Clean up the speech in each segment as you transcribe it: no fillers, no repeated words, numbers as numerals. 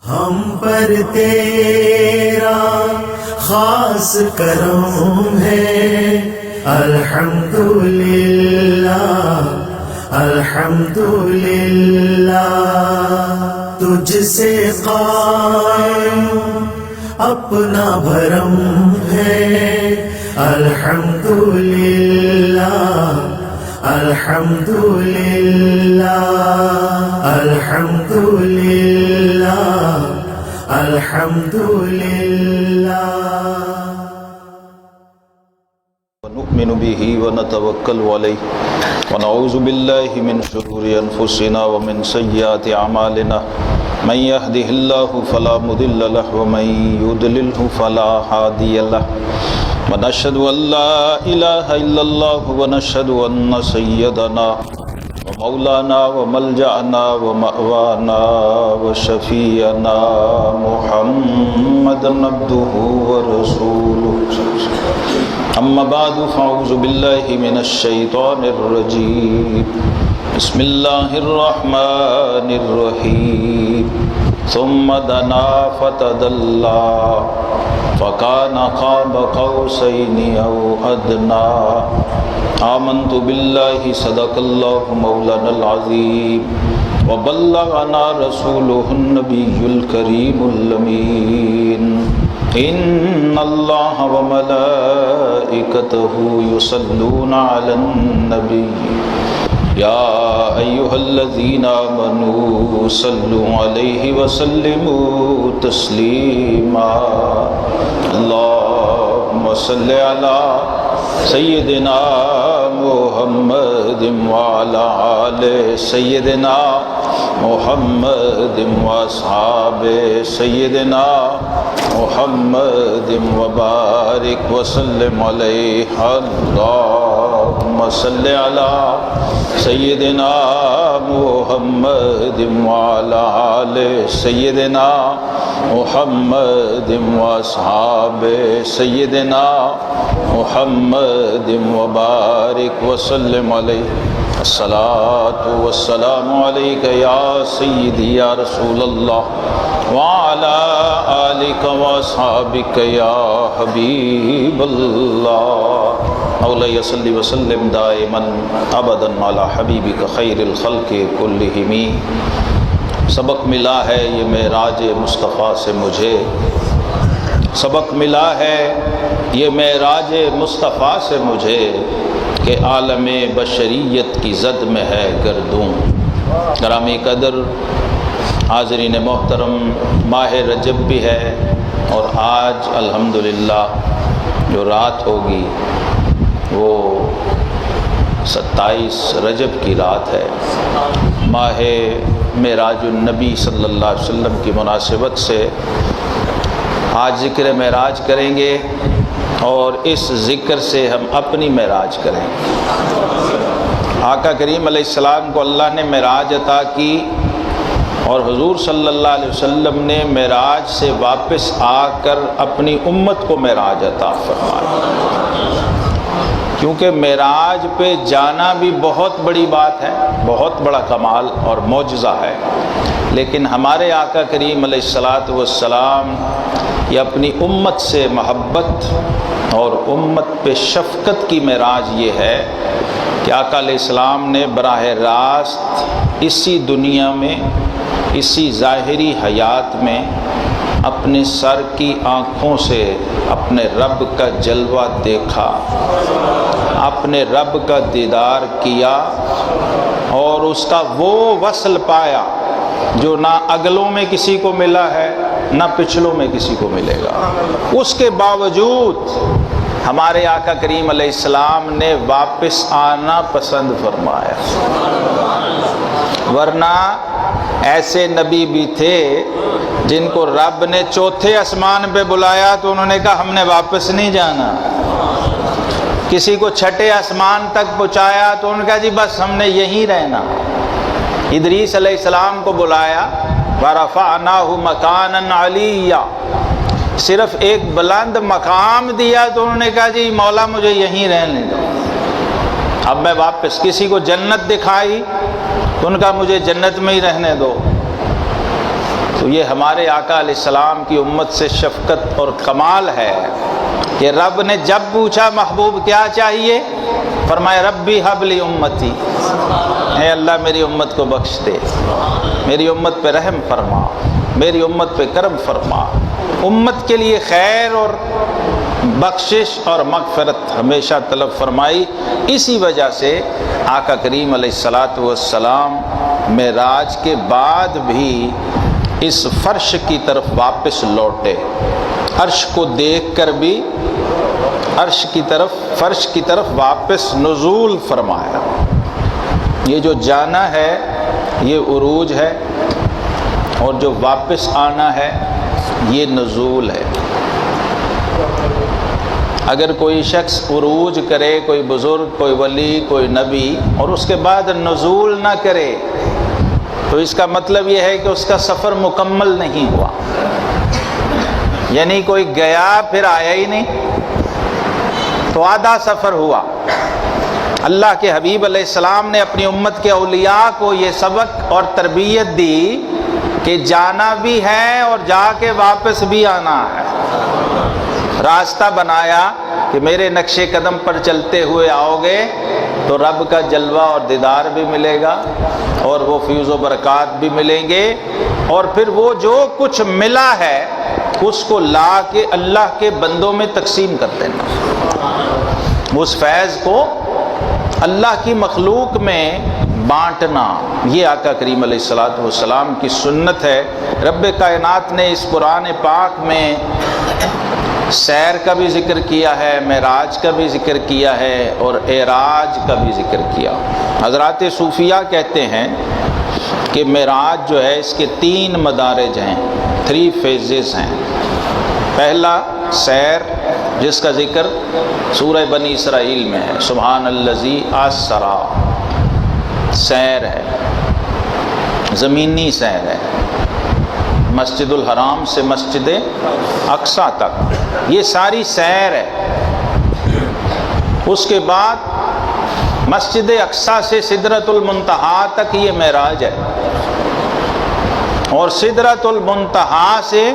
ہم پر تیرا خاص کرم ہے، الحمدللہ الحمدللہ، تجھ سے قائم اپنا بھرم ہے، الحمدللہ الحمدللہ الحمدللہ الحمدللہ۔ ونؤمن به ونتوکل علیہ ونعوذ باللہ من شرور انفسنا ومن سیئات اعمالنا، من يهده الله فلا مضل له ومن يضلله فلا هادي له، ونشهد ان لا اله الا الله ونشهد ان سيدنا ومولانا وملجأنا ومأوانا وشفيعنا محمدا عبده ورسوله، اما بعد فاعوذ بالله من الشيطان الرجيم، بسم الله الرحمن الرحيم، ثم دنا فتدلى فكان قاب قوسين أو أدنى، آمنت بالله صدق الله مولانا العظيم وبلغنا رسوله النبي الكريم الأمين، إن الله وملائكته يصلون على النبي يا أيها الذين آمنوا صلوا عليه وسلموا تسليما، اللهم صل على سيدنا محمد وعلى آل سيدنا محمد وأصحاب سيدنا محمد وبارك وسلم عليه، اللهم صل على سيدنا محمد وعلى آل سيدنا محمد وأصحاب سيدنا محمد وبارك وسلم عليه، الصلاة والسلام عليك يا سيدي يا رسول الله وعلى آلك وأصحابك يا حبيب الله، مولاي صل وسلم دائما ابدا على حبیبک خیر الخلق کلہم۔ سبق ملا ہے یہ معراج مصطفیٰ سے مجھے، سبق ملا ہے یہ معراج مصطفیٰ سے مجھے، کہ عالم بشریت کی زد میں ہے گردوں۔ گرامی قدر حاضرین محترم، ماہ رجب بھی ہے اور آج الحمدللہ جو رات ہوگی وہ 27 رجب کی رات ہے، ماہ معراج النبی صلی اللہ علیہ وسلم کی مناسبت سے آج ذکر معراج کریں گے، اور اس ذکر سے ہم اپنی معراج کریں گے۔ آقا کریم علیہ السلام کو اللہ نے معراج عطا کی، اور حضور صلی اللہ علیہ وسلم نے معراج سے واپس آ کر اپنی امت کو معراج عطا فرمایا، کیونکہ معراج پہ جانا بھی بہت بڑی بات ہے، بہت بڑا کمال اور معجزہ ہے، لیکن ہمارے آقا کریم علیہ السلام یہ اپنی امت سے محبت اور امت پہ شفقت کی معراج یہ ہے کہ آقا علیہ السلام نے براہ راست اسی دنیا میں، اسی ظاہری حیات میں اپنے سر کی آنکھوں سے اپنے رب کا جلوہ دیکھا، اپنے رب کا دیدار کیا، اور اس کا وہ وصل پایا جو نہ اگلوں میں کسی کو ملا ہے نہ پچھلوں میں کسی کو ملے گا۔ اس کے باوجود ہمارے آقا کریم علیہ السلام نے واپس آنا پسند فرمایا، ورنہ ایسے نبی بھی تھے جن کو رب نے چوتھے آسمان پہ بلایا تو انہوں نے کہا ہم نے واپس نہیں جانا، کسی کو چھٹے آسمان تک پہنچایا تو انہوں نے کہا جی بس ہم نے یہیں رہنا۔ ادریس علیہ السلام کو بلایا، وَرَفَعْنَاهُ مَكَانًا عَلِيًّا، صرف ایک بلند مقام دیا تو انہوں نے کہا جی مولا مجھے یہیں رہنے دو، اب میں واپس۔ کسی کو جنت دکھائی تو ان کا مجھے جنت میں ہی رہنے دو۔ تو یہ ہمارے آقا علیہ السلام کی امت سے شفقت اور کمال ہے کہ رب نے جب پوچھا محبوب کیا چاہیے، فرمایا ربی حب لی امتی، اے اللہ میری امت کو بخش دے، میری امت پہ رحم فرما، میری امت پہ کرم فرما۔ امت کے لیے خیر اور بخشش اور مغفرت ہمیشہ طلب فرمائی۔ اسی وجہ سے آقا کریم علیہ الصلاۃ والسلام معراج کے بعد بھی اس فرش کی طرف واپس لوٹے، عرش کو دیکھ کر بھی عرش کی طرف، فرش کی طرف واپس نزول فرمایا۔ یہ جو جانا ہے یہ عروج ہے، اور جو واپس آنا ہے یہ نزول ہے۔ اگر کوئی شخص عروج کرے، کوئی بزرگ، کوئی ولی، کوئی نبی، اور اس کے بعد نزول نہ کرے تو اس کا مطلب یہ ہے کہ اس کا سفر مکمل نہیں ہوا، یعنی کوئی گیا پھر آیا ہی نہیں، تو آدھا سفر ہوا۔ اللہ کے حبیب علیہ السلام نے اپنی امت کے اولیاء کو یہ سبق اور تربیت دی کہ جانا بھی ہے اور جا کے واپس بھی آنا ہے۔ راستہ بنایا کہ میرے نقش قدم پر چلتے ہوئے آؤ گے تو رب کا جلوہ اور دیدار بھی ملے گا، اور وہ فیض و برکات بھی ملیں گے، اور پھر وہ جو کچھ ملا ہے اس کو لا کے اللہ کے بندوں میں تقسیم کر دینا، اس فیض کو اللہ کی مخلوق میں بانٹنا۔ یہ آقا کریم علیہ الصلاۃ والسلام کی سنت ہے۔ رب کائنات نے اس قرآن پاک میں سیر کا بھی ذکر کیا ہے، معراج کا بھی ذکر کیا ہے، اور اعراج کا بھی ذکر کیا۔ حضرات صوفیہ کہتے ہیں کہ معراج جو ہے اس کے 3 مدارج ہیں، 3 phases ہیں۔ پہلا سیر، جس کا ذکر سورہ بنی اسرائیل میں ہے، سبحان الذی اسرا، سیر ہے، زمینی سیر ہے، مسجد الحرام سے مسجد اقصیٰ تک، یہ ساری سیر ہے۔ اس کے بعد مسجد اقصیٰ سے سدرۃ المنتہا تک یہ معراج ہے، اور سدرۃ المنتہا سے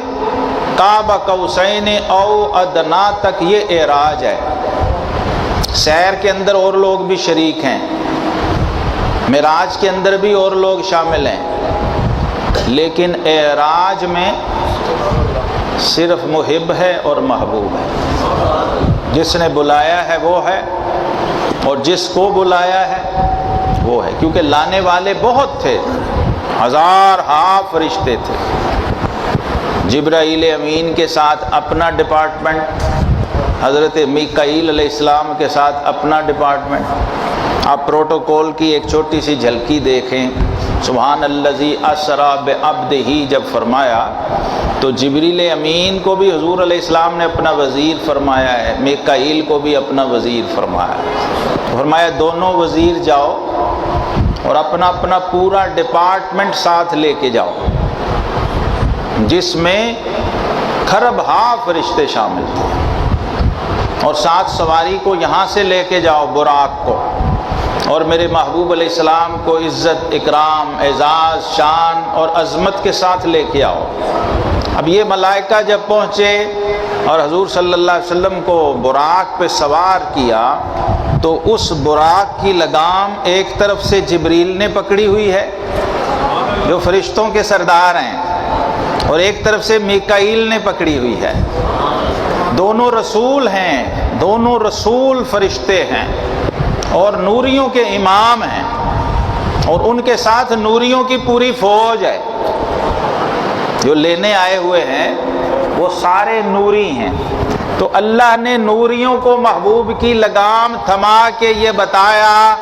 قاب قوسین او ادنا تک یہ اعراج ہے۔ سیر کے اندر اور لوگ بھی شریک ہیں، معراج کے اندر بھی اور لوگ شامل ہیں، لیکن اعراج میں صرف محب ہے اور محبوب ہے۔ جس نے بلایا ہے وہ ہے، اور جس کو بلایا ہے وہ ہے، کیونکہ لانے والے بہت تھے، 1000 فرشتے تھے۔ جبرائیل امین کے ساتھ اپنا ڈپارٹمنٹ، حضرت میکائیل علیہ السلام کے ساتھ اپنا ڈپارٹمنٹ۔ آپ پروٹوکول کی ایک چھوٹی سی جھلکی دیکھیں، سبحان الذی اسرا بعبدہ جب فرمایا تو جبریل امین کو بھی حضور علیہ السلام نے اپنا وزیر فرمایا ہے، میکائیل کو بھی اپنا وزیر فرمایا ہے۔ فرمایا دونوں وزیر جاؤ اور اپنا اپنا پورا ڈپارٹمنٹ ساتھ لے کے جاؤ، جس میں کھرب فرشتے شامل تھے، اور ساتھ سواری کو یہاں سے لے کے جاؤ براق کو، اور میرے محبوب علیہ السلام کو عزت، اکرام، اعزاز، شان اور عظمت کے ساتھ لے کے آؤ۔ اب یہ ملائکہ جب پہنچے اور حضور صلی اللہ علیہ وسلم کو براق پہ سوار کیا تو اس براق کی لگام ایک طرف سے جبریل نے پکڑی ہوئی ہے جو فرشتوں کے سردار ہیں، اور ایک طرف سے میکائیل نے پکڑی ہوئی ہے۔ دونوں رسول ہیں، دونوں رسول فرشتے ہیں، اور نوریوں کے امام ہیں، اور ان کے ساتھ نوریوں کی پوری فوج ہے۔ جو لینے آئے ہوئے ہیں وہ سارے نوری ہیں۔ تو اللہ نے نوریوں کو محبوب کی لگام تھما کے یہ بتایا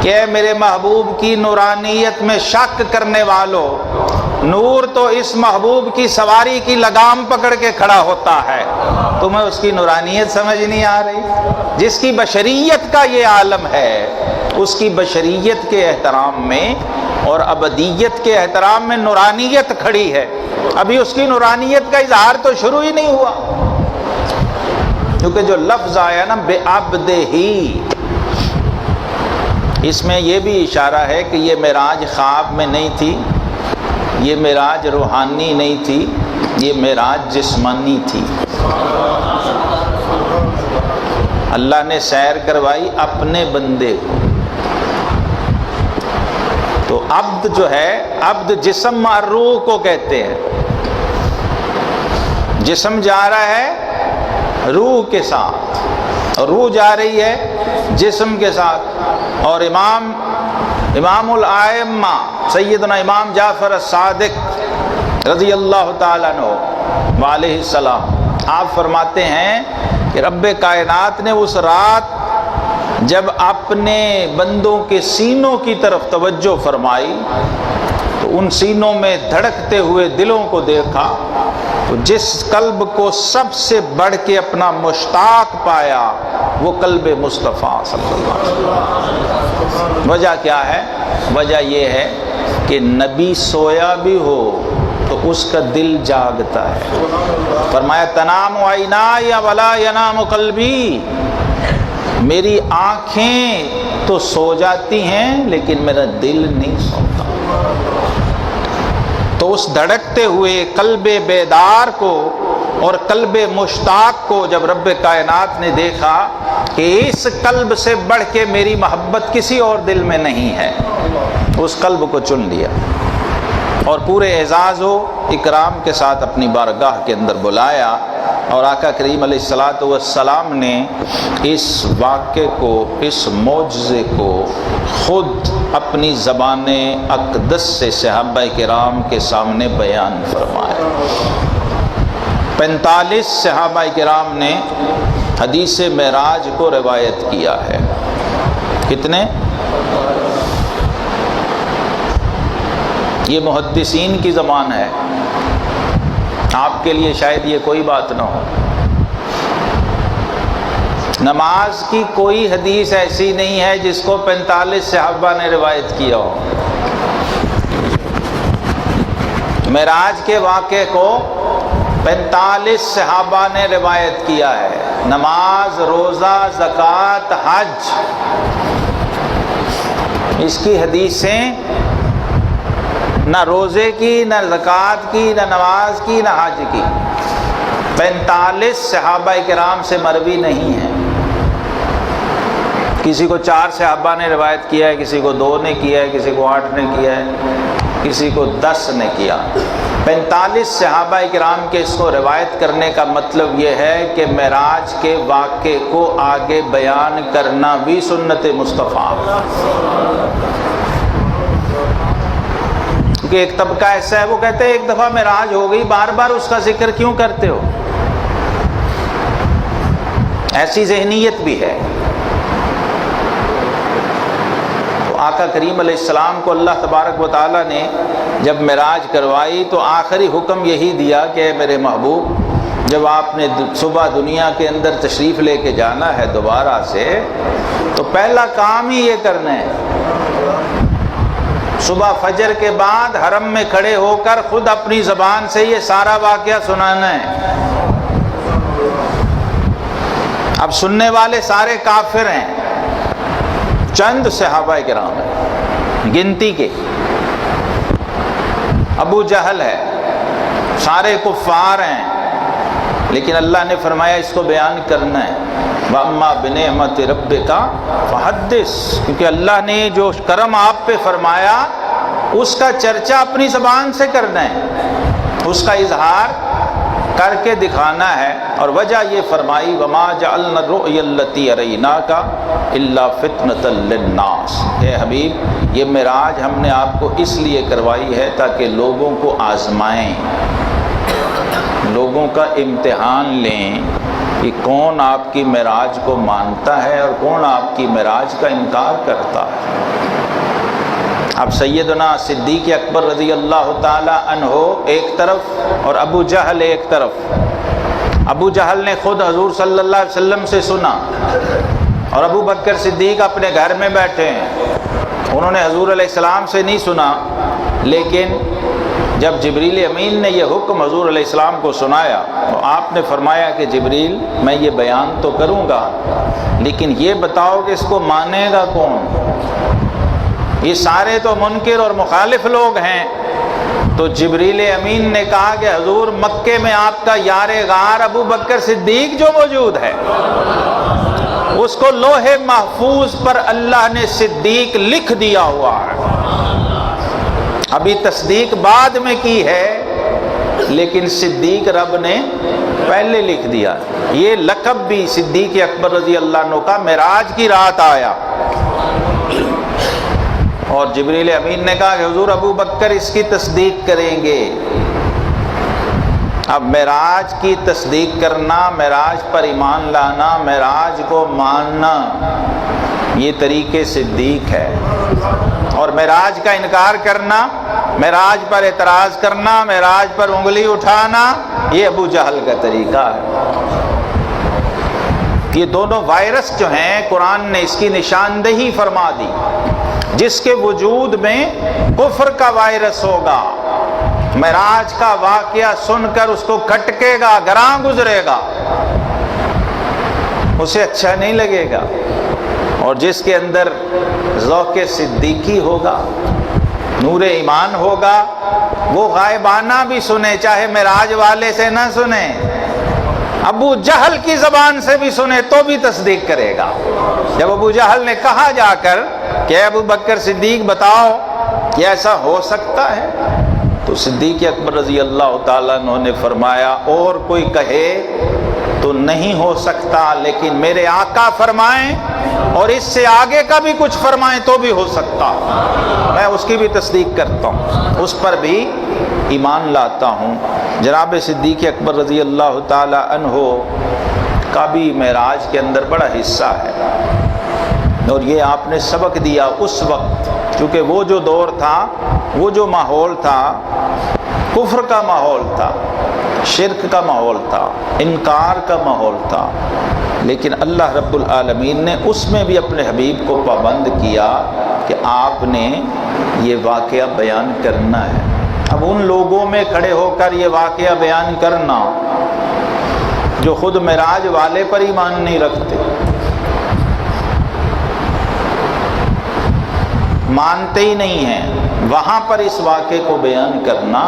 کہ میرے محبوب کی نورانیت میں شک کرنے والوں، نور تو اس محبوب کی سواری کی لگام پکڑ کے کھڑا ہوتا ہے، تمہیں اس کی نورانیت سمجھ نہیں آ رہی؟ جس کی بشریت کا یہ عالم ہے، اس کی بشریت کے احترام میں اور ابدیت کے احترام میں نورانیت کھڑی ہے۔ ابھی اس کی نورانیت کا اظہار تو شروع ہی نہیں ہوا، کیونکہ جو لفظ آیا نا بے عبدہ ہی، اس میں یہ بھی اشارہ ہے کہ یہ معراج خواب میں نہیں تھی، یہ معراج روحانی نہیں تھی، یہ معراج جسمانی تھی۔ اللہ نے سیر کروائی اپنے بندے کو۔ تو عبد جو ہے، عبد جسم اور روح کو کہتے ہیں۔ جسم جا رہا ہے روح کے ساتھ اور روح جا رہی ہے جسم کے ساتھ۔ اور امام الائمہ سیدنا امام جعفر الصادق رضی اللہ تعالیٰ عنہ علیہ السلام، آپ فرماتے ہیں کہ رب کائنات نے اس رات جب اپنے بندوں کے سینوں کی طرف توجہ فرمائی تو ان سینوں میں دھڑکتے ہوئے دلوں کو دیکھا، تو جس قلب کو سب سے بڑھ کے اپنا مشتاق پایا وہ قلب مصطفیٰ صلی اللہ علیہ وسلم۔ وجہ کیا ہے؟ وجہ یہ ہے کہ نبی سویا بھی ہو تو اس کا دل جاگتا ہے۔ فرمایا تنام عینایا ولا ینام قلبی، میری آنکھیں تو سو جاتی ہیں لیکن میرا دل نہیں سوتا۔ تو اس دھڑکتے ہوئے قلب بیدار کو اور قلب مشتاق کو جب رب کائنات نے دیکھا کہ اس قلب سے بڑھ کے میری محبت کسی اور دل میں نہیں ہے، اس قلب کو چن لیا اور پورے اعزاز و اکرام کے ساتھ اپنی بارگاہ کے اندر بلایا۔ اور آقا کریم علیہ الصلوۃ والسلام نے اس واقعے کو، اس معجزے کو خود اپنی زبان اقدس سے صحابہ کرام کے سامنے بیان فرمایا۔ 45 صحابہ کرام نے حدیث معراج کو روایت کیا ہے۔ کتنے؟ یہ محدثین کی زبان ہے، آپ کے لیے شاید یہ کوئی بات نہ ہو۔ نماز کی کوئی حدیث ایسی نہیں ہے جس کو 45 صحابہ نے روایت کیا ہو۔ معراج کے واقعے کو 45 صحابہ نے روایت کیا ہے۔ نماز، روزہ، زکوٰۃ، حج، اس کی حدیثیں نہ روزے کی، نہ زکوٰۃ کی، نہ نماز کی، نہ حج کی 45 صحابہ کرام سے مروی نہیں ہے۔ کسی کو 4 صحابہ نے روایت کیا ہے، کسی کو 2 نے کیا ہے، کسی کو 8 نے کیا ہے، کسی کو 10 نے کیا۔ 45 صحابہ کرام کے اس کو روایت کرنے کا مطلب یہ ہے کہ معراج کے واقعے کو آگے بیان کرنا بھی سنت مصطفیٰ۔ کیونکہ ایک طبقہ ایسا ہے وہ کہتے ہیں ایک دفعہ معراج ہو گئی، بار بار اس کا ذکر کیوں کرتے ہو؟ ایسی ذہنیت بھی ہے۔ آقا کریم علیہ السلام کو اللہ تبارک و تعالیٰ نے جب معراج کروائی تو آخری حکم یہی دیا کہ میرے محبوب جب آپ نے صبح دنیا کے اندر تشریف لے کے جانا ہے دوبارہ سے، تو پہلا کام ہی یہ کرنا ہے، صبح فجر کے بعد حرم میں کھڑے ہو کر خود اپنی زبان سے یہ سارا واقعہ سنانا ہے۔ اب سننے والے سارے کافر ہیں، چند صحابہ کرام ہیں گنتی کے، ابو جہل ہے، سارے کفار ہیں، لیکن اللہ نے فرمایا اس کو بیان کرنا ہے۔ وَأَمَّا بِنِعْمَةِ رَبِّكَ فَحَدِّثْ، کیونکہ اللہ نے جو کرم آپ پہ فرمایا اس کا چرچا اپنی زبان سے کرنا ہے، اس کا اظہار کر کے دکھانا ہے۔ اور وجہ یہ فرمائی وَمَا جَعَلْنَا الرُّؤْيَا الَّتِي أَرَيْنَاكَ إِلَّا فِتْنَةً لِلنَّاسِ، اے حبیب یہ معراج ہم نے آپ کو اس لیے کروائی ہے تاکہ لوگوں کو آزمائیں، لوگوں کا امتحان لیں کہ کون آپ کی معراج کو مانتا ہے اور کون آپ کی معراج کا انکار کرتا ہے۔ اب سیدنا صدیق اکبر رضی اللہ تعالی عنہ ایک طرف اور ابو جہل ایک طرف۔ ابو جہل نے خود حضور صلی اللہ علیہ وسلم سے سنا اور ابو بکر صدیق اپنے گھر میں بیٹھے ہیں، انہوں نے حضور علیہ السلام سے نہیں سنا، لیکن جب جبریل امین نے یہ حکم حضور علیہ السلام کو سنایا تو آپ نے فرمایا کہ جبریل میں یہ بیان تو کروں گا لیکن یہ بتاؤ کہ اس کو مانے گا کون؟ یہ سارے تو منکر اور مخالف لوگ ہیں، تو جبریل امین نے کہا کہ حضور مکے میں آپ کا یار غار ابو بکر صدیق جو موجود ہے، اس کو لوح محفوظ پر اللہ نے صدیق لکھ دیا ہوا ہے۔ ابھی تصدیق بعد میں کی ہے، لیکن صدیق رب نے پہلے لکھ دیا۔ یہ لقب بھی صدیق اکبر رضی اللہ عنہ کا معراج کی رات آیا، اور جبریل امین نے کہا کہ حضور ابو بکر اس کی تصدیق کریں گے۔ اب معراج کی تصدیق کرنا، معراج پر ایمان لانا، معراج کو ماننا، یہ طریقے صدیق ہے۔ اور معراج کا انکار کرنا، معراج پر اعتراض کرنا، معراج پر انگلی اٹھانا، یہ ابو جہل کا طریقہ ہے۔ یہ دونوں وائرس جو ہیں قرآن نے اس کی نشاندہی فرما دی۔ جس کے وجود میں کفر کا وائرس ہوگا، معراج کا واقعہ سن کر اس کو کھٹکے گا، گراں گزرے گا، اسے اچھا نہیں لگے گا۔ اور جس کے اندر ذوق صدیقی ہوگا، نور ایمان ہوگا، وہ غائبانہ بھی سنے، چاہے معراج والے سے نہ سنے، ابو جہل کی زبان سے بھی سنے تو بھی تصدیق کرے گا۔ جب ابو جہل نے کہا جا کر کہ ابو بکر صدیق بتاؤ کہ ایسا ہو سکتا ہے، تو صدیق اکبر رضی اللہ تعالیٰ عنہ نے فرمایا اور کوئی کہے تو نہیں ہو سکتا، لیکن میرے آقا فرمائیں اور اس سے آگے کا بھی کچھ فرمائیں تو بھی ہو سکتا، میں اس کی بھی تصدیق کرتا ہوں، اس پر بھی ایمان لاتا ہوں۔ جناب صدیق اکبر رضی اللہ تعالی عنہ کا بھی معراج کے اندر بڑا حصہ ہے، اور یہ آپ نے سبق دیا اس وقت، کیونکہ وہ جو دور تھا، وہ جو ماحول تھا، کفر کا ماحول تھا، شرک کا ماحول تھا، انکار کا ماحول تھا، لیکن اللہ رب العالمین نے اس میں بھی اپنے حبیب کو پابند کیا کہ آپ نے یہ واقعہ بیان کرنا ہے۔ اب ان لوگوں میں کھڑے ہو کر یہ واقعہ بیان کرنا جو خود معراج والے پر ایمان نہیں رکھتے، مانتے ہی نہیں ہیں، وہاں پر اس واقعے کو بیان کرنا،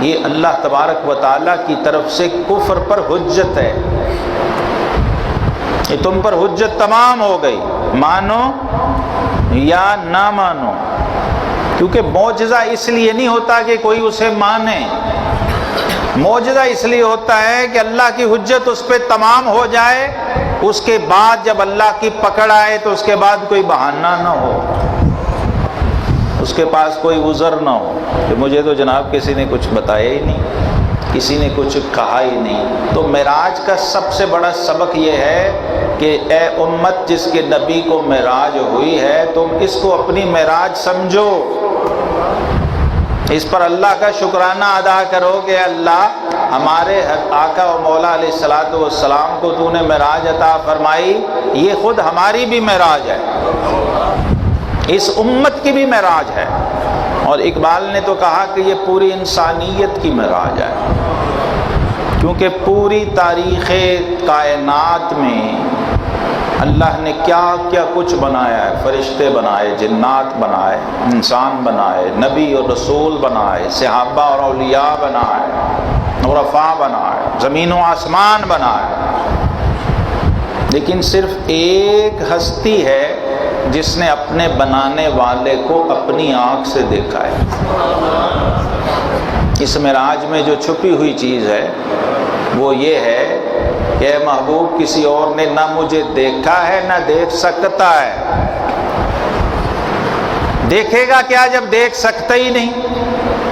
یہ اللہ تبارک و تعالیٰ کی طرف سے کفر پر حجت ہے۔ یہ تم پر حجت تمام ہو گئی، مانو یا نہ مانو، کیونکہ معجزہ اس لیے نہیں ہوتا کہ کوئی اسے مانے، معجزہ اس لیے ہوتا ہے کہ اللہ کی حجت اس پہ تمام ہو جائے، اس کے بعد جب اللہ کی پکڑ آئے تو اس کے بعد کوئی بہانہ نہ ہو، اس کے پاس کوئی عذر نہ ہو کہ مجھے تو جناب کسی نے کچھ بتایا ہی نہیں، کسی نے کچھ کہا ہی نہیں۔ تو معراج کا سب سے بڑا سبق یہ ہے کہ اے امت جس کے نبی کو معراج ہوئی ہے، تم اس کو اپنی معراج سمجھو، اس پر اللہ کا شکرانہ ادا کرو کہ اللہ ہمارے آقا و مولا علیہ الصلوۃ والسلام کو تو نے معراج عطا فرمائی، یہ خود ہماری بھی معراج ہے، اس امت کی بھی معراج ہے، اور اقبال نے تو کہا کہ یہ پوری انسانیت کی معراج ہے، کیونکہ پوری تاریخ کائنات میں اللہ نے کیا کیا کچھ بنایا ہے، فرشتے بنائے، جنات بنائے، انسان بنائے، نبی اور رسول بنائے، صحابہ اور اولیاء بنائے، عرفاء بنائے، زمین و آسمان بنائے، لیکن صرف ایک ہستی ہے جس نے اپنے بنانے والے کو اپنی آنکھ سے دیکھا ہے۔ اس معراج میں جو چھپی ہوئی چیز ہے وہ یہ ہے کہ اے محبوب کسی اور نے نہ مجھے دیکھا ہے نہ دیکھ سکتا ہے، دیکھے گا کیا جب دیکھ سکتا ہی نہیں،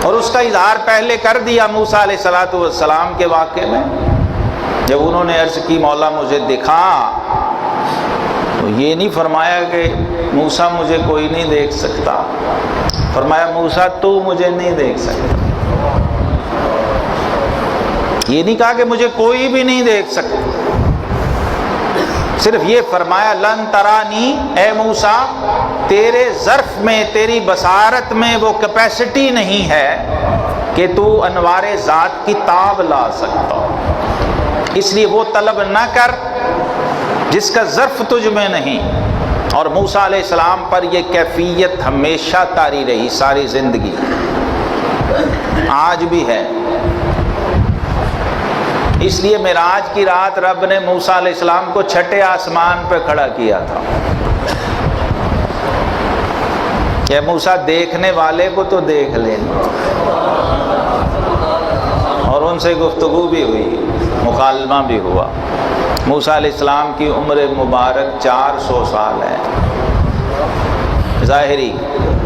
اور اس کا اظہار پہلے کر دیا موسیٰ علیہ السلام کے واقعے میں، جب انہوں نے عرض کی مولا مجھے دکھا، تو یہ نہیں فرمایا کہ موسیٰ مجھے کوئی نہیں دیکھ سکتا، فرمایا موسیٰ تو مجھے نہیں دیکھ سکتا، یہ نہیں کہا کہ مجھے کوئی بھی نہیں دیکھ سکتا، صرف یہ فرمایا لن ترانی، اے موسیٰ تیرے ظرف میں، تیری بصارت میں وہ کیپیسٹی نہیں ہے کہ تو انوار ذات کی تاب لا سکتا، اس لیے وہ طلب نہ کر جس کا ظرف تجھ میں نہیں۔ اور موسیٰ علیہ السلام پر یہ کیفیت ہمیشہ طاری رہی، ساری زندگی، آج بھی ہے۔ اس لیے معراج کی رات رب نے موسیٰ علیہ السلام کو چھٹے آسمان پہ کھڑا کیا تھا کہ موسیٰ دیکھنے والے کو تو دیکھ لینا، اور ان سے گفتگو بھی ہوئی، مکالمہ بھی ہوا۔ موسیٰ علیہ السلام کی عمر مبارک 400 سال ہے، ظاہری،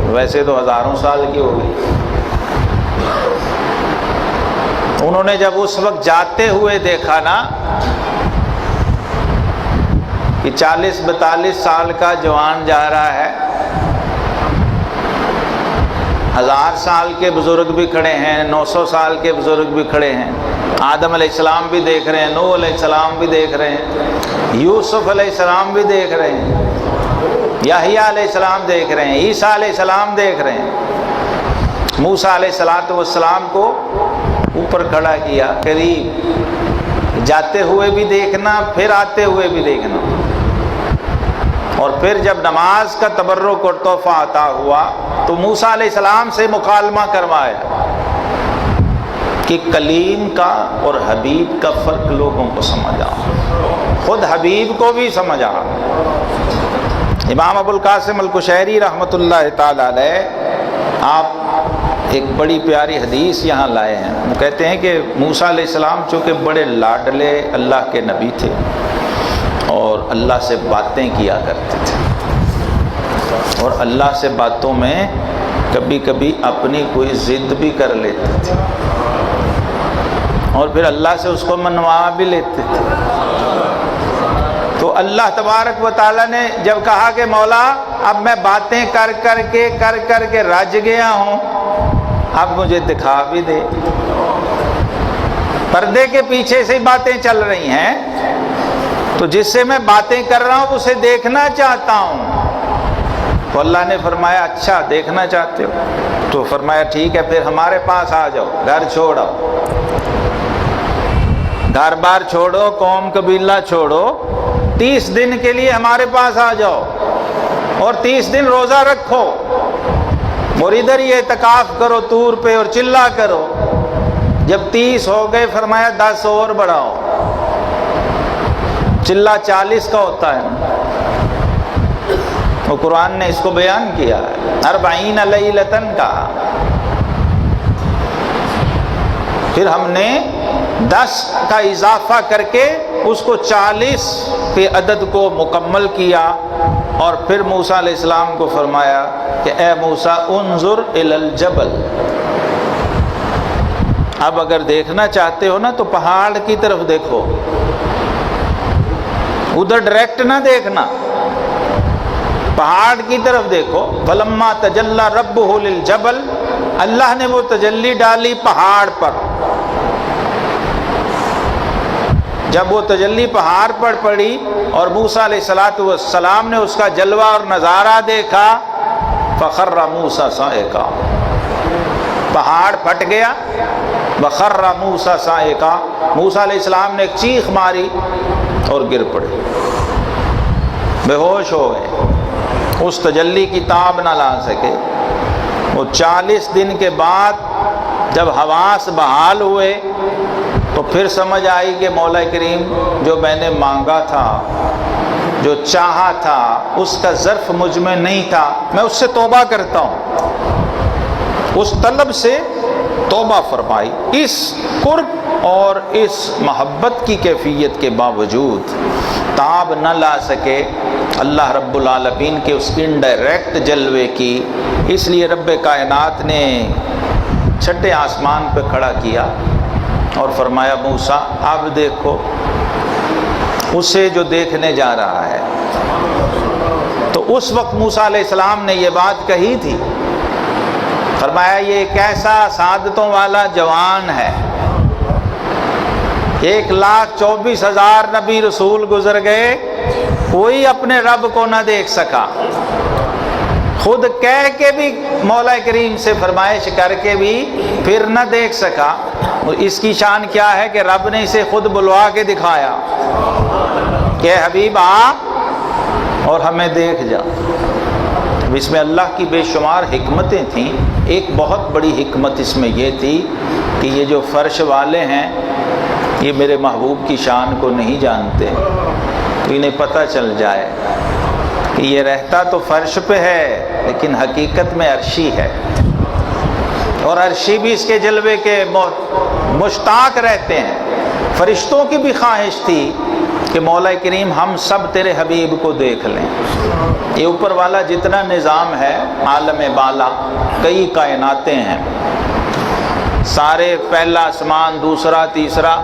ویسے تو ہزاروں سال کی ہوگی۔ انہوں نے جب اس وقت جاتے ہوئے دیکھا نا کہ 40-42 سال کا جوان جا رہا ہے، 1000 سال کے بزرگ بھی کھڑے ہیں، 900 سال کے بزرگ بھی کھڑے ہیں، آدم علیہ السلام بھی دیکھ رہے ہیں، نوح علیہ السلام بھی دیکھ رہے ہیں، یوسف علیہ السلام بھی دیکھ رہے ہیں، یحییٰ علیہ السلام دیکھ رہے ہیں، عیسیٰ علیہ السلام دیکھ رہے ہیں۔ موسیٰ علیہ السلام کو اوپر کھڑا کیا، قریب، جاتے ہوئے بھی دیکھنا، پھر آتے ہوئے بھی دیکھنا، اور پھر جب نماز کا تبرک اور تحفہ عطا ہوا تو موسیٰ علیہ السلام سے مکالمہ کروایا کہ کلیم کا اور حبیب کا فرق لوگوں کو سمجھا، خود حبیب کو بھی سمجھا۔ امام ابو القاسم القشیری رحمۃ اللہ تعالی علیہ آپ ایک بڑی پیاری حدیث یہاں لائے ہیں۔ وہ کہتے ہیں کہ موسیٰ علیہ السلام چونکہ بڑے لاڈلے اللہ کے نبی تھے اور اللہ سے باتیں کیا کرتے تھے، اور اللہ سے باتوں میں کبھی کبھی اپنی کوئی ضد بھی کر لیتے تھے، اور پھر اللہ سے اس کو منوا بھی لیتے تھے۔ تو اللہ تبارک و تعالیٰ نے جب کہا کہ مولا اب میں باتیں کر کر کے رج گیا ہوں، اب مجھے دکھا بھی دے، پردے کے پیچھے سے باتیں چل رہی ہیں، تو جس سے میں باتیں کر رہا ہوں اسے دیکھنا چاہتا ہوں۔ تو اللہ نے فرمایا اچھا دیکھنا چاہتے ہو، تو فرمایا ٹھیک ہے پھر ہمارے پاس آ جاؤ، گھر چھوڑو، گھر بار چھوڑو، قوم قبیلہ چھوڑو، 30 دن کے لیے ہمارے پاس آ جاؤ اور 30 دن روزہ رکھو، اور ادھر ہی اعتکاف کرو طور پہ اور چلا کرو۔ جب 30 ہو گئے فرمایا 10 اور بڑھاؤ، چلا 40 کا ہوتا ہے، وہ قرآن نے اس کو بیان کیا ہے، 40 لیلۃ کا۔ پھر ہم نے 10 کا اضافہ کر کے اس کو 40 کے عدد کو مکمل کیا، اور پھر موسیٰ علیہ السلام کو فرمایا کہ اے موسیٰ انظر الی الجبل، اب اگر دیکھنا چاہتے ہو نا تو پہاڑ کی طرف دیکھو، ادھر ڈائریکٹ نہ دیکھنا، پہاڑ کی طرف دیکھو۔ فلما تجلی ربہ للجبل، اللہ نے وہ تجلی ڈالی پہاڑ پر، جب وہ تجلی پہاڑ پر پڑی اور موسیٰ علیہ السلام نے اس کا جلوہ اور نظارہ دیکھا، فخر موسیٰ صاعقا، پہاڑ پھٹ گیا، وخر موسیٰ صاعقا، موسیٰ علیہ السلام نے ایک چیخ ماری اور گر پڑے، بے ہوش ہو گئے، اس تجلی کی تاب نہ لا سکے۔ وہ 40 دن کے بعد جب حواس بحال ہوئے تو پھر سمجھ آئی کہ مولا کریم جو میں نے مانگا تھا، جو چاہا تھا، اس کا ظرف مجھ میں نہیں تھا، میں اس سے توبہ کرتا ہوں۔ اس طلب سے توبہ فرمائی۔ اس قرب اور اس محبت کی کیفیت کے باوجود تاب نہ لا سکے اللہ رب العالمین کے اس انڈائریکٹ جلوے کی، اس لیے رب کائنات نے چھٹے آسمان پہ کھڑا کیا اور فرمایا موسیٰ اب دیکھو اسے جو دیکھنے جا رہا ہے۔ تو اس وقت موسیٰ علیہ السلام نے یہ بات کہی تھی، فرمایا یہ ایک ایسا سعادتوں والا جوان ہے، 1,24,000 نبی رسول گزر گئے، کوئی اپنے رب کو نہ دیکھ سکا، خود کہہ کے بھی مولا کریم سے فرمائش کر کے بھی پھر نہ دیکھ سکا۔ اس کی شان کیا ہے کہ رب نے اسے خود بلوا کے دکھایا کہ حبیب آ اور ہمیں دیکھ جا۔ اب اس میں اللہ کی بے شمار حکمتیں تھیں. ایک بہت بڑی حکمت اس میں یہ تھی کہ یہ جو فرش والے ہیں یہ میرے محبوب کی شان کو نہیں جانتے، تو انہیں پتہ چل جائے کہ یہ رہتا تو فرش پہ ہے لیکن حقیقت میں عرشی ہے، اور عرشی بھی اس کے جلوے کے مشتاق رہتے ہیں. فرشتوں کی بھی خواہش تھی کہ مولا کریم ہم سب تیرے حبیب کو دیکھ لیں. یہ اوپر والا جتنا نظام ہے عالم بالا، کئی کائناتیں ہیں، سارے پہلا آسمان، دوسرا، تیسرا،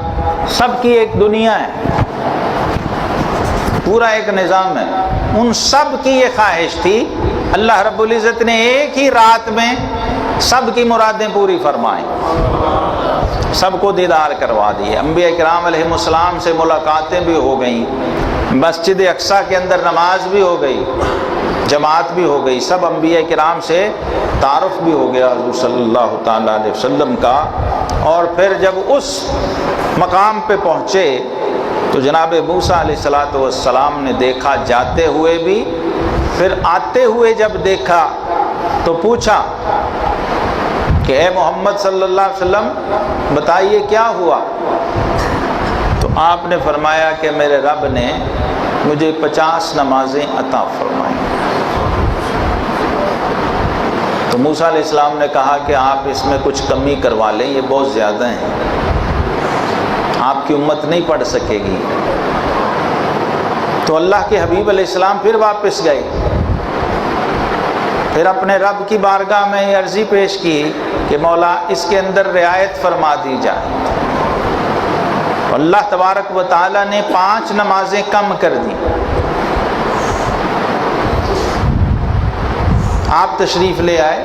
سب کی ایک دنیا ہے، پورا ایک نظام ہے. ان سب کی یہ خواہش تھی. اللہ رب العزت نے ایک ہی رات میں سب کی مرادیں پوری فرمائیں، سب کو دیدار کروا دیے. انبیاء کرام علیہ السلام سے ملاقاتیں بھی ہو گئیں، مسجد اقصیٰ کے اندر نماز بھی ہو گئی، جماعت بھی ہو گئی، سب انبیاء کرام سے تعارف بھی ہو گیا حضور صلی اللہ تعالیٰ علیہ وسلم کا. اور پھر جب اس مقام پہ پہنچے تو جناب موسیٰ علیہ السلام نے دیکھا جاتے ہوئے بھی، پھر آتے ہوئے جب دیکھا تو پوچھا کہ اے محمد صلی اللہ علیہ وسلم بتائیے کیا ہوا؟ تو آپ نے فرمایا کہ میرے رب نے مجھے 50 نمازیں عطا فرمائیں. تو موسیٰ علیہ السلام نے کہا کہ آپ اس میں کچھ کمی کروا لیں، یہ بہت زیادہ ہیں، آپ کی امت نہیں پڑھ سکے گی. تو اللہ کے حبیب علیہ السلام پھر واپس گئے، پھر اپنے رب کی بارگاہ میں یہ عرضی پیش کی کہ مولا اس کے اندر رعایت فرما دی جائے. اللہ تبارک و تعالیٰ نے 5 نمازیں کم کر دیں. آپ تشریف لے آئے،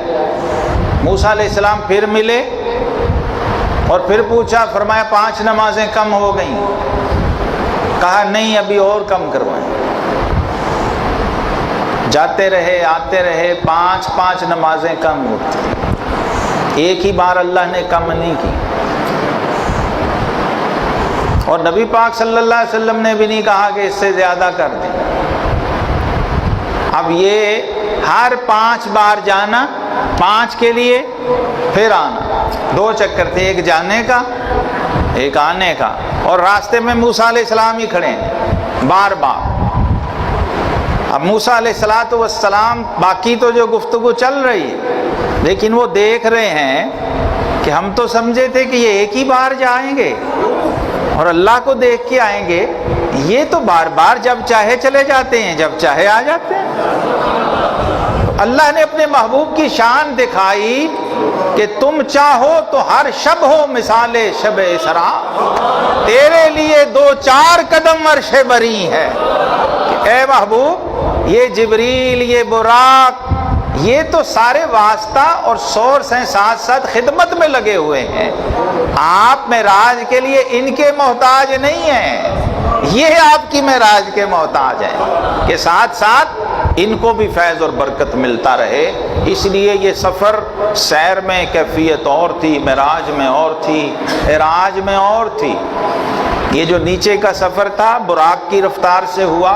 موسیٰ علیہ السلام پھر ملے اور پھر پوچھا، فرمایا 5 نمازیں کم ہو گئیں. کہا نہیں ابھی اور کم کروائیں. جاتے رہے آتے رہے، 5 نمازیں کم ہوتی، ایک ہی بار اللہ نے کم نہیں کی. اور نبی پاک صلی اللہ علیہ وسلم نے بھی نہیں کہا کہ اس سے زیادہ کر دیں. اب یہ ہر 5 بار جانا، 5 کے لیے پھر آنا، 2 چکر تھے، ایک جانے کا ایک آنے کا. اور راستے میں موسیٰ علیہ السلام ہی کھڑے ہیں بار بار. اب موسیٰ علیہ السلام باقی تو جو گفتگو چل رہی ہے، لیکن وہ دیکھ رہے ہیں کہ ہم تو سمجھے تھے کہ یہ ایک ہی بار جائیں گے اور اللہ کو دیکھ کے آئیں گے، یہ تو بار بار جب چاہے چلے جاتے ہیں، جب چاہے آ جاتے ہیں. اللہ نے اپنے محبوب کی شان دکھائی کہ تم چاہو تو ہر شب ہو مثال شب اسراء، تیرے لیے 2-4 قدم عرش بری ہے. کہ اے محبوب، یہ جبریل، یہ براق، یہ تو سارے واسطہ اور سورس ہیں، ساتھ ساتھ خدمت میں لگے ہوئے ہیں. آپ معراج کے لیے ان کے محتاج نہیں ہیں، یہ آپ کی معراج کے محتاج ہیں کہ ساتھ ساتھ ان کو بھی فیض اور برکت ملتا رہے. اس لیے یہ سفر سیر میں کیفیت اور تھی، معراج میں اور تھی، عراج میں اور تھی. یہ جو نیچے کا سفر تھا براق کی رفتار سے ہوا،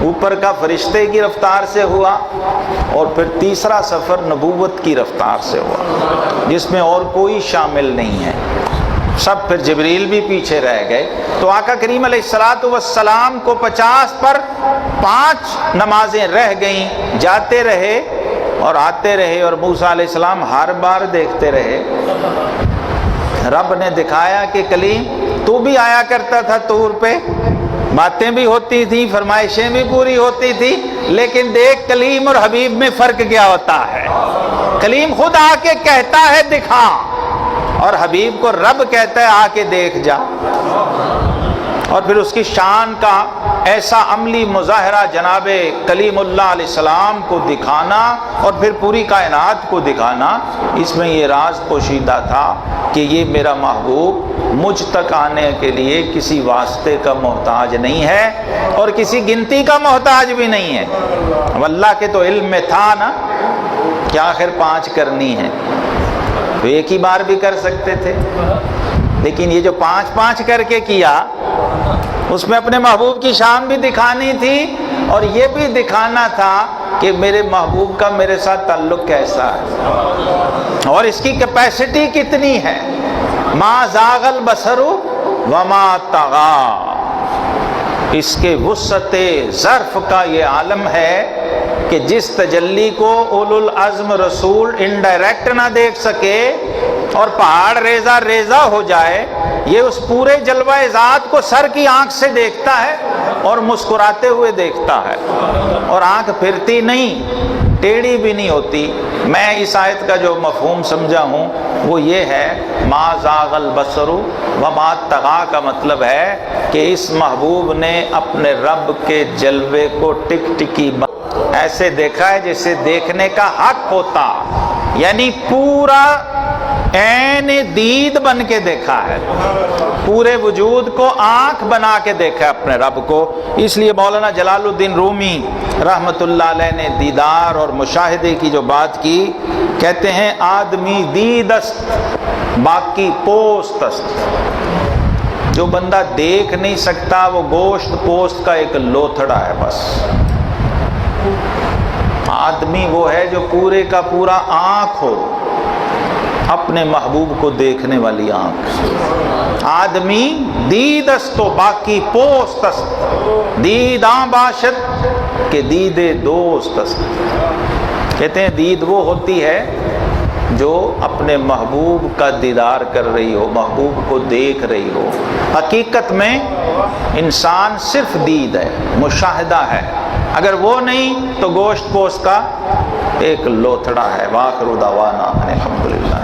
اوپر کا فرشتے کی رفتار سے ہوا، اور پھر تیسرا سفر نبوت کی رفتار سے ہوا جس میں اور کوئی شامل نہیں ہے. سب پھر جبریل بھی پیچھے رہ گئے. تو آقا کریم علیہ السلام کو 50 پر 5 نمازیں رہ گئیں. جاتے رہے اور آتے رہے، اور موسیٰ علیہ السلام ہر بار دیکھتے رہے. رب نے دکھایا کہ کلیم تو بھی آیا کرتا تھا طور پہ، باتیں بھی ہوتی تھی، فرمائشیں بھی پوری ہوتی تھی، لیکن دیکھ کلیم اور حبیب میں فرق کیا ہوتا ہے. کلیم خود آ کے کہتا ہے دکھا، اور حبیب کو رب کہتا ہے آ کے دیکھ جا. اور پھر اس کی شان کا ایسا عملی مظاہرہ جناب کلیم اللہ علیہ السلام کو دکھانا اور پھر پوری کائنات کو دکھانا، اس میں یہ راز پوشیدہ تھا کہ یہ میرا محبوب مجھ تک آنے کے لیے کسی واسطے کا محتاج نہیں ہے اور کسی گنتی کا محتاج بھی نہیں ہے. اب اللہ کے تو علم میں تھا نا کہ آخر 5 کرنی ہے، تو ایک ہی بار بھی کر سکتے تھے، لیکن یہ جو 5 کر کے کیا، اس میں اپنے محبوب کی شان بھی دکھانی تھی اور یہ بھی دکھانا تھا کہ میرے محبوب کا میرے ساتھ تعلق کیسا ہے اور اس کی کیپیسٹی کتنی ہے. ما زاغ البصر وما طغى، اس کے وسعت ظرف کا یہ عالم ہے کہ جس تجلی کو اولو العزم رسول انڈائریکٹ نہ دیکھ سکے اور پہاڑ ریزہ ریزہ ہو جائے، یہ اس پورے جلوہ ذات کو سر کی آنکھ سے دیکھتا ہے اور مسکراتے ہوئے دیکھتا ہے، اور آنکھ پھرتی نہیں، ٹیڑھی بھی نہیں ہوتی. میں اس آیت کا جو مفہوم سمجھا ہوں وہ یہ ہے، ما زاغ البصر وما طغى کا مطلب ہے کہ اس محبوب نے اپنے رب کے جلوے کو ٹک ٹکی ایسے دیکھا ہے جیسے دیکھنے کا حق ہوتا، یعنی پورا عین دید بن کے دیکھا ہے، پورے وجود کو آنکھ بنا کے دیکھا ہے اپنے رب کو. اس لیے مولانا جلال الدین رومی رحمت اللہ علیہ نے دیدار اور مشاہدے کی جو بات کی، کہتے ہیں آدمی دید است باقی پوست است. جو بندہ دیکھ نہیں سکتا وہ گوشت پوست کا ایک لوتھڑا ہے بس. آدمی وہ ہے جو پورے کا پورا آنکھ ہو، اپنے محبوب کو دیکھنے والی آنکھ. آدمی دید است و باقی پوست است، دید آن باشد کہ دید دوست است. کہتے ہیں دید وہ ہوتی ہے جو اپنے محبوب کا دیدار کر رہی ہو، محبوب کو دیکھ رہی ہو. حقیقت میں انسان صرف دید ہے، مشاہدہ ہے، اگر وہ نہیں تو گوشت پوست کا ایک لوتھڑا ہے. وآخر دعوانا الحمدللہ.